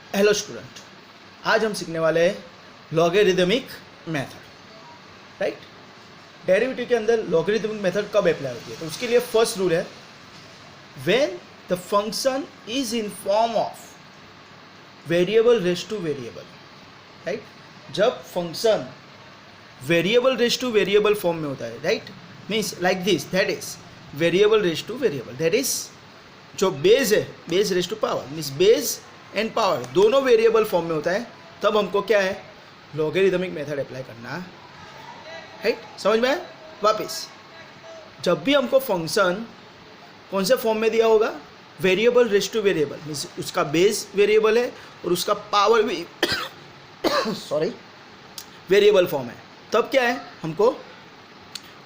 Hello student, आज हम सीखने वाले हैं लॉगरिदमिक मेथड, राइट। डेरिवेटिव के अंदर लॉगरिदमिक मेथड कब अप्लाई होती है, तो उसके लिए फर्स्ट रूल है when the function is in form of variable raise to variable, right. जब function variable raise to variable form में होता है, right, means like this, that is variable raise to variable, that is जो base है, base raise to power, means base and power दोनों variable form में होता है, तब हमको क्या है लॉगरिदमिक मेथड अप्लाई करना है, राइट। समझ में आया? वापस जब भी हमको फंक्शन कौन से फॉर्म में दिया होगा, variable raise to variable, means उसका बेस वेरिएबल है और उसका पावर भी सॉरी वेरिएबल फॉर्म है, तब क्या है हमको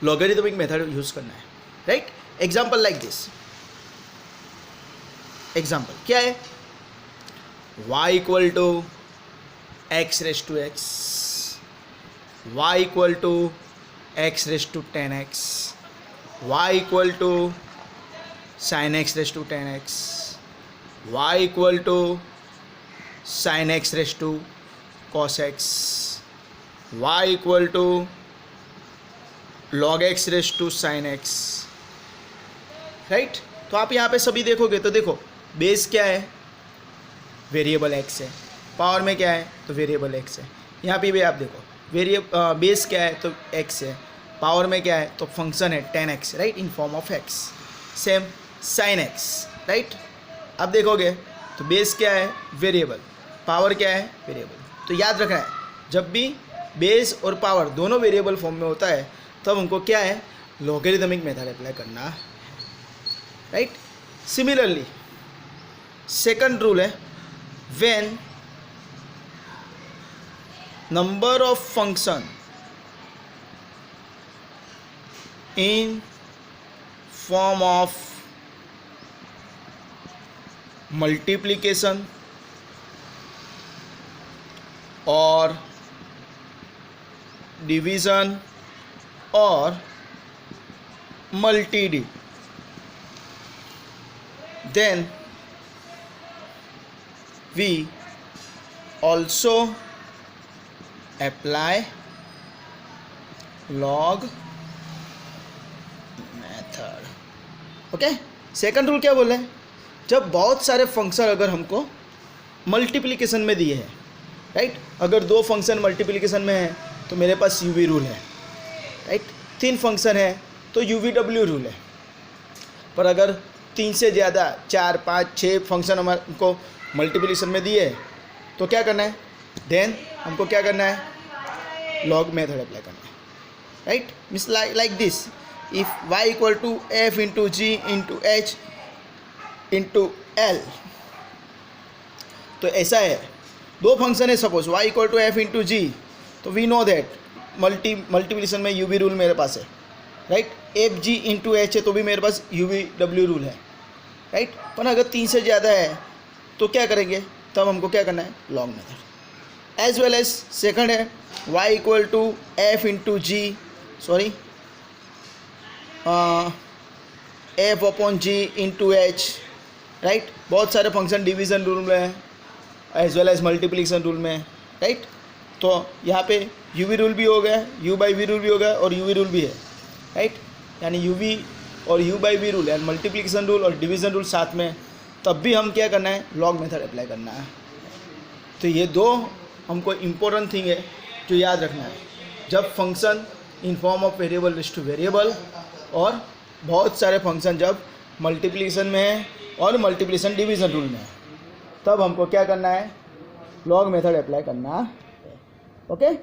लॉगरिदमिक मेथड यूज करना है, right. Example like this, example क्या है, y equal to x raise to x, y equal to x raise to 10x, y equal to sine x raise to 10x, y equal to sine x raise to cos x, y equal to log x raise to sine x, right. तो आप यहाँ पे सभी देखोगे तो देखो base क्या है, वेरिएबल x है, पावर में क्या है तो वेरिएबल x है, यहाँ पे भी आप देखो बेस क्या है तो x है, पावर में क्या है तो फंक्शन है 10x, right, in form of x, same sine x, right. अब देखोगे तो बेस क्या है वेरिएबल, पावर क्या है वेरिएबल। तो याद रखना है जब भी बेस और पावर दोनों वेरिएबल फॉर्म में होता है तब हमको क्या है लॉगरिदमिक मेथड अप्लाई करना है, राइट। सिमिलरली सेकंड रूल है when number of function in form of multiplication or division or multi-div, then we also apply log method, okay. Second rule क्या बोल रहे हैं, जब बहुत सारे फंक्शन अगर हमको मल्टीप्लिकेशन में दिए हैं, राइट, अगर दो फंक्शन मल्टीप्लिकेशन में है तो मेरे पास यूवी रूल है, राइट, तीन फंक्शन है तो यूवीडब्ल्यू रूल है। पर अगर तीन से ज़्यादा 4, 5, 6 फंक्शन हमको मल्टीप्लिकेशन में दिए तो क्या करना है, देन हमको क्या करना है लॉग मेथड अप्लाई करना है, right. Means like this, if y equal to F into G into H into L, तो ऐसा है दो फंक्शन है, suppose y equal to F into G, तो वी नो दैट मल्टीप्लिकेशन में यूवी रूल मेरे पास है, right. F G into H है तो भी मेरे पास यूवी डब्ल्यू रूल है, राइट। पर अगर तीन से ज़्यादा है तो क्या करेंगे, तब हमको क्या करना है log method. As well as second है y equal to F into g, sorry f upon g into h, right. बहुत सारे फंक्शन डिवीज़न रूल में है as well as multiplication rule में, राइट। तो यहाँ पे यू वी रूल भी हो गया, यू बाई वी रूल भी हो गया और यू वी रूल भी है, राइट। यानी यू वी और यू बाई वी रूल यानी मल्टीप्लिकेशन रूल और डिवीज़न रूल साथ में, तब भी हम क्या करना है लॉग मेथड अप्लाई करना है। तो ये दो हमको इम्पोर्टेंट थिंग है जो याद रखना है, जब function in form of variable raise to variable और बहुत सारे फंक्शन जब मल्टीप्लिकेशन में है और मल्टीप्लिकेशन डिवीज़न रूल में है, तब हमको क्या करना है लॉग मेथड अप्लाई करना है, ओके।